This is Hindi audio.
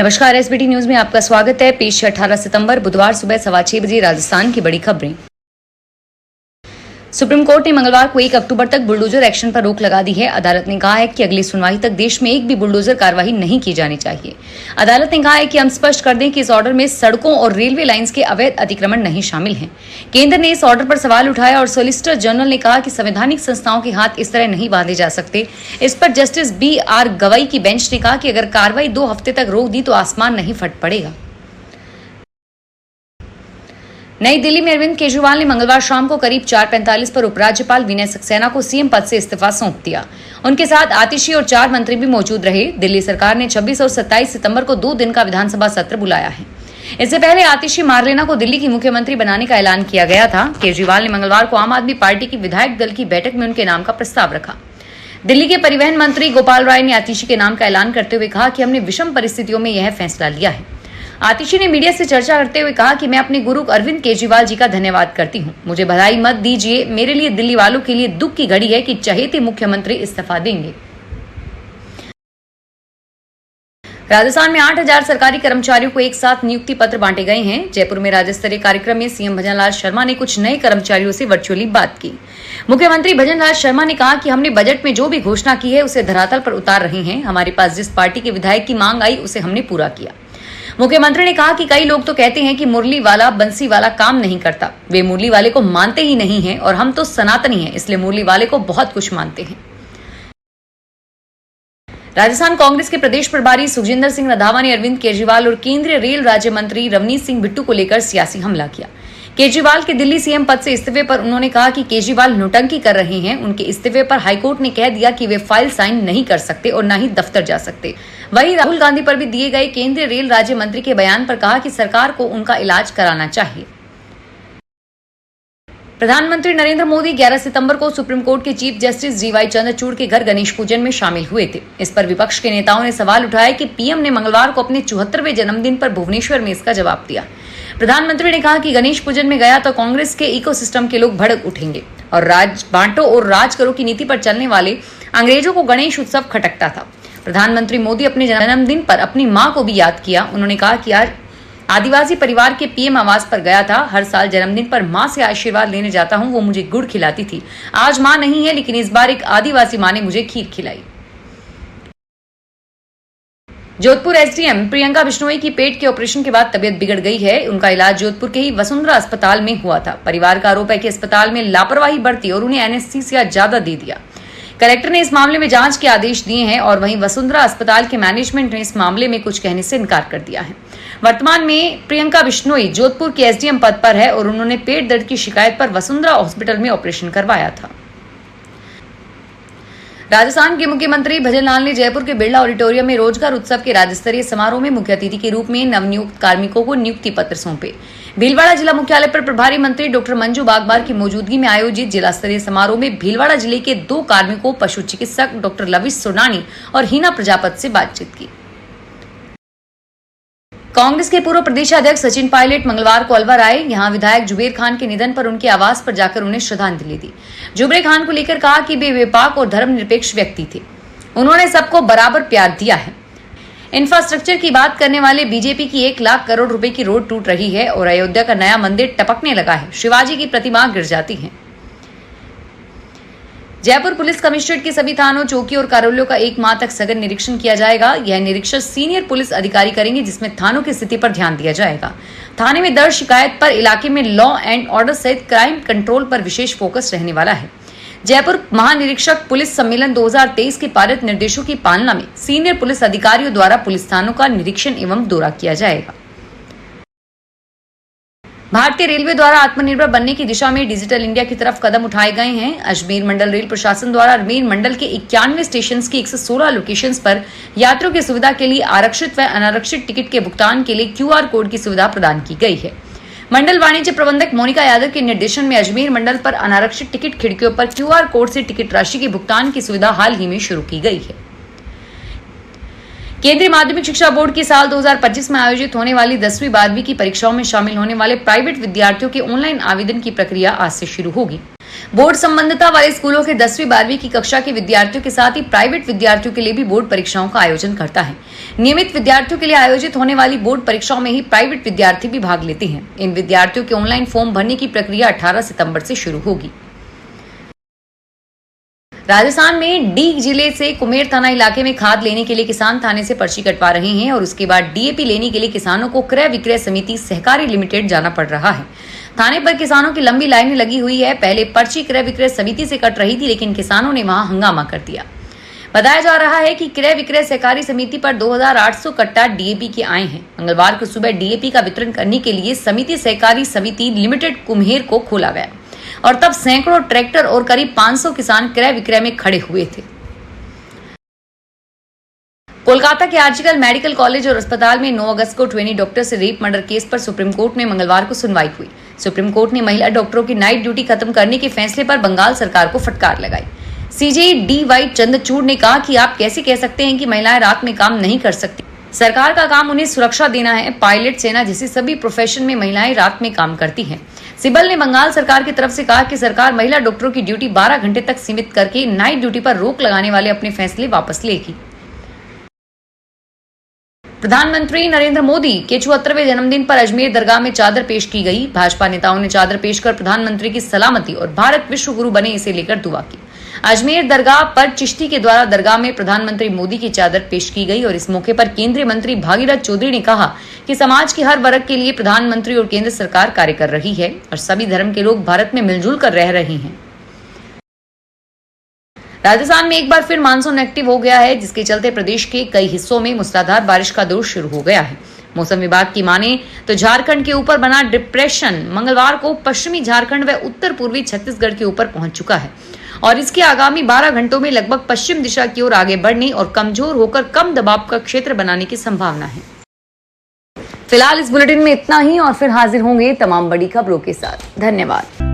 नमस्कार, एसबीटी न्यूज में आपका स्वागत है। पेश है 18 सितंबर बुधवार सुबह 6:15 बजे राजस्थान की बड़ी खबरें। सुप्रीम कोर्ट ने मंगलवार को 1 अक्टूबर तक बुलडोजर एक्शन पर रोक लगा दी है। अदालत ने कहा है कि अगली सुनवाई तक देश में एक भी बुलडोजर कार्रवाई नहीं की जानी चाहिए। अदालत ने कहा है कि हम स्पष्ट कर दें कि इस ऑर्डर में सड़कों और रेलवे लाइंस के अवैध अतिक्रमण नहीं शामिल हैं। केंद्र ने इस ऑर्डर पर सवाल उठाया और सॉलिसिटर जनरल ने कहा कि संवैधानिक संस्थाओं के हाथ इस तरह नहीं बांधे जा सकते। इस पर जस्टिस BR गवई की बेंच ने कहा कि अगर कार्रवाई 2 हफ्ते तक रोक दी तो आसमान नहीं फट पड़ेगा। नई दिल्ली में अरविंद केजरीवाल ने मंगलवार शाम को करीब 4:45 पर उपराज्यपाल विनय सक्सेना को सीएम पद से इस्तीफा सौंप दिया। उनके साथ आतिशी और 4 मंत्री भी मौजूद रहे। दिल्ली सरकार ने 26 और 27 सितंबर को 2 दिन का विधानसभा सत्र बुलाया है। इससे पहले आतिशी मारलेना को दिल्ली की मुख्यमंत्री बनाने का ऐलान किया गया था। केजरीवाल ने मंगलवार को आम आदमी पार्टी की विधायक दल की बैठक में उनके नाम का प्रस्ताव रखा। दिल्ली के परिवहन मंत्री गोपाल राय ने आतिशी के नाम का ऐलान करते हुए कहा कि हमने विषम परिस्थितियों में यह फैसला लिया है। आतिशी ने मीडिया से चर्चा करते हुए कहा कि मैं अपने गुरु अरविंद केजरीवाल जी का धन्यवाद करती हूं। मुझे बधाई मत दीजिए, मेरे लिए दिल्ली वालों के लिए दुख की घड़ी है कि चहेते मुख्यमंत्री इस्तीफा देंगे। राजस्थान में 8,000 सरकारी कर्मचारियों को एक साथ नियुक्ति पत्र बांटे गए हैं। जयपुर में राज्य स्तरीय कार्यक्रम में सीएम भजनलाल शर्मा ने कुछ नए कर्मचारियों से वर्चुअली बात की। मुख्यमंत्री भजनलाल शर्मा ने कहा कि हमने बजट में जो भी घोषणा की है उसे धरातल पर उतार रहे हैं। हमारे पास जिस पार्टी के विधायक की मांग आई उसे हमने पूरा किया। मुख्यमंत्री ने कहा कि कई लोग तो कहते हैं कि मुरली वाला बंसी वाला काम नहीं करता। वे मुरली वाले को मानते ही नहीं हैं और हम तो सनातनी हैं, इसलिए मुरली वाले को बहुत कुछ मानते हैं। राजस्थान कांग्रेस के प्रदेश प्रभारी सुखजिंदर सिंह रंधावा ने अरविंद केजरीवाल और केंद्रीय रेल राज्य मंत्री रवनीत सिंह बिट्टू को लेकर सियासी हमला किया। केजरीवाल के दिल्ली सीएम पद से इस्तीफे पर उन्होंने कहा कि केजरीवाल नौटंकी कर रहे हैं। उनके इस्तीफे पर हाईकोर्ट ने कह दिया कि वे फाइल साइन नहीं कर सकते और न ही दफ्तर जा सकते। वहीं राहुल गांधी पर भी दिए गए केंद्रीय रेल राज्य मंत्री के बयान पर कहा कि सरकार को उनका इलाज कराना चाहिए। प्रधानमंत्री नरेंद्र मोदी 11 सितंबर को सुप्रीम कोर्ट के चीफ जस्टिस DY चंद्रचूड़ के घर गणेश पूजन में शामिल हुए थे। इस पर विपक्ष के नेताओं ने सवाल उठाया कि पीएम ने मंगलवार को अपने 74वें जन्मदिन पर भुवनेश्वर में इसका जवाब दिया। प्रधानमंत्री ने कहा कि गणेश पूजन में गया तो कांग्रेस के इकोसिस्टम के लोग भड़क उठेंगे और राज बांटो और राज करो की नीति पर चलने वाले अंग्रेजों को गणेश उत्सव खटकता था। प्रधानमंत्री मोदी अपने जन्मदिन पर अपनी मां को भी याद किया। उन्होंने कहा कि आज आदिवासी परिवार के पीएम आवास पर गया था। हर साल जन्मदिन पर मां से आशीर्वाद लेने जाता हूं, वो मुझे गुड़ खिलाती थी। आज मां नहीं है, लेकिन इस बार एक आदिवासी मां ने मुझे खीर खिलाई। जोधपुर एसडीएम प्रियंका बिश्नोई की पेट के ऑपरेशन के बाद तबियत बिगड़ गई है। उनका इलाज जोधपुर के ही वसुंधरा अस्पताल में हुआ था। परिवार का आरोप है कि अस्पताल में लापरवाही बरती और उन्हें एनेस्थीसिया ज्यादा दे दिया। कलेक्टर ने इस मामले में जांच के आदेश दिए हैं और वहीं वसुंधरा अस्पताल के मैनेजमेंट ने इस मामले में कुछ कहने से इनकार कर दिया है। वर्तमान में प्रियंका बिश्नोई जोधपुर के एसडीएम पद पर है और उन्होंने पेट दर्द की शिकायत पर वसुंधरा हॉस्पिटल में ऑपरेशन करवाया था। राजस्थान के मुख्यमंत्री भजनलाल ने जयपुर के बिरला ऑडिटोरियम में रोजगार उत्सव के राज्य स्तरीय समारोह में मुख्य अतिथि के रूप में नवनियुक्त कार्मिकों को नियुक्ति पत्र सौंपे। भीलवाड़ा जिला मुख्यालय पर प्रभारी मंत्री डॉक्टर मंजू बागबार की मौजूदगी में आयोजित जिला स्तरीय समारोह में भीलवाड़ा जिले के 2 कार्मिकों पशु चिकित्सक डॉक्टर लविश सोनानी और हीना प्रजापति से बातचीत की। कांग्रेस के पूर्व प्रदेशाध्यक्ष सचिन पायलट मंगलवार को अलवर आए। यहां विधायक जुबेर खान के निधन पर उनके आवास पर जाकर उन्हें श्रद्धांजलि दी। जुबेर खान को लेकर कहा कि वे विपाक और धर्मनिरपेक्ष व्यक्ति थे। उन्होंने सबको बराबर प्यार दिया है। इंफ्रास्ट्रक्चर की बात करने वाले बीजेपी की 1 लाख करोड़ रुपए की रोड टूट रही है और अयोध्या का नया मंदिर टपकने लगा है। शिवाजी की प्रतिमा गिर जाती है। जयपुर पुलिस कमिश्नरेट के सभी थानों, चौकी और कार्यालयों का 1 माह तक सघन निरीक्षण किया जाएगा। यह निरीक्षण सीनियर पुलिस अधिकारी करेंगे, जिसमें थानों की स्थिति पर ध्यान दिया जाएगा। थाने में दर्ज शिकायत पर इलाके में लॉ एंड ऑर्डर सहित क्राइम कंट्रोल पर विशेष फोकस रहने वाला है। जयपुर महानिरीक्षक पुलिस सम्मेलन 2023 के पारित निर्देशों की पालना में सीनियर पुलिस अधिकारियों द्वारा पुलिस थानों का निरीक्षण एवं दौरा किया जाएगा। भारतीय रेलवे द्वारा आत्मनिर्भर बनने की दिशा में डिजिटल इंडिया की तरफ कदम उठाए गए हैं। अजमेर मंडल रेल प्रशासन द्वारा अजमेर मंडल के 91 स्टेशन की 116 लोकेशंस पर यात्रियों की सुविधा के लिए आरक्षित व अनारक्षित टिकट के भुगतान के लिए QR कोड की सुविधा प्रदान की गई है। मंडल वाणिज्य प्रबंधक मोनिका यादव के निर्देशन में अजमेर मंडल पर अनारक्षित टिकट खिड़कियों पर QR कोड से टिकट राशि के भुगतान की सुविधा हाल ही में शुरू की गई है। केंद्रीय माध्यमिक शिक्षा बोर्ड की साल 2025 में आयोजित होने वाली 10वीं 12वीं की परीक्षाओं में शामिल होने वाले प्राइवेट विद्यार्थियों के ऑनलाइन आवेदन की प्रक्रिया आज से शुरू होगी। बोर्ड संबंधता वाले स्कूलों के 10वीं 12वीं की कक्षा के विद्यार्थियों के साथ ही प्राइवेट विद्यार्थियों के लिए भी बोर्ड परीक्षाओं का आयोजन करता है। नियमित विद्यार्थियों के लिए आयोजित होने वाली बोर्ड परीक्षाओं में ही प्राइवेट विद्यार्थी भी भाग लेते हैं। इन विद्यार्थियों के ऑनलाइन फॉर्म भरने की प्रक्रिया 18 सितंबर से शुरू होगी। राजस्थान में डीग जिले से कुमेर थाना इलाके में खाद लेने के लिए किसान थाने से पर्ची कटवा रहे हैं और उसके बाद डीएपी लेने के लिए किसानों को क्रय विक्रय समिति सहकारी लिमिटेड जाना पड़ रहा है। थाने पर किसानों की लंबी लाइनें लगी हुई है। पहले पर्ची क्रय विक्रय समिति से कट रही थी, लेकिन किसानों ने वहां हंगामा कर दिया। बताया जा रहा है कि क्रय विक्रय सहकारी समिति पर 2800 कट्टा डीएपी के आए हैं। मंगलवार को सुबह डीएपी का वितरण करने के लिए समिति सहकारी समिति लिमिटेड कुम्हेर को खोला गया और तब सैकड़ों ट्रैक्टर और करीब 500 किसान क्रय विक्रय में खड़े हुए थे। कोलकाता के आर्जिकल मेडिकल कॉलेज और अस्पताल में 9 अगस्त को ट्रेनी डॉक्टर से रेप मर्डर केस पर सुप्रीम कोर्ट में मंगलवार को सुनवाई हुई। सुप्रीम कोर्ट ने महिला डॉक्टरों की नाइट ड्यूटी खत्म करने के फैसले पर बंगाल सरकार को फटकार लगाई। सीजे डी.वाई. चंद्रचूड़ ने कहा कि आप कैसे कह सकते हैं कि महिलाएं रात में काम नहीं कर सकती। सरकार का काम उन्हें सुरक्षा देना है। पायलट, सेना जैसी सभी प्रोफेशन में महिलाएं रात में काम करती हैं। सिब्बल ने बंगाल सरकार की तरफ से कहा कि सरकार महिला डॉक्टरों की ड्यूटी 12 घंटे तक सीमित करके नाइट ड्यूटी पर रोक लगाने वाले अपने फैसले वापस लेगी। प्रधानमंत्री नरेंद्र मोदी के 74वें जन्मदिन पर अजमेर दरगाह में चादर पेश की गई। भाजपा नेताओं ने चादर पेश कर प्रधानमंत्री की सलामती और भारत विश्व गुरु बने इसे लेकर दुआ की। अजमेर दरगाह पर चिश्ती के द्वारा दरगाह में प्रधानमंत्री मोदी की चादर पेश की गई और इस मौके पर केंद्रीय मंत्री भागीरथ चौधरी ने कहा कि समाज के हर वर्ग के लिए प्रधानमंत्री और केंद्र सरकार कार्य कर रही है और सभी धर्म के लोग भारत में मिलजुल कर रह रहे हैं। राजस्थान में एक बार फिर मानसून एक्टिव हो गया है, जिसके चलते प्रदेश के कई हिस्सों में मूसलाधार बारिश का दौर शुरू हो गया है। मौसम विभाग की माने तो झारखंड के ऊपर बना डिप्रेशन मंगलवार को पश्चिमी झारखंड व उत्तर पूर्वी छत्तीसगढ़ के ऊपर पहुंच चुका है और इसके आगामी 12 घंटों में लगभग पश्चिम दिशा की ओर आगे बढ़ने और कमजोर होकर कम दबाव का क्षेत्र बनाने की संभावना है। फिलहाल इस बुलेटिन में इतना ही और फिर हाजिर होंगे तमाम बड़ी खबरों के साथ। धन्यवाद।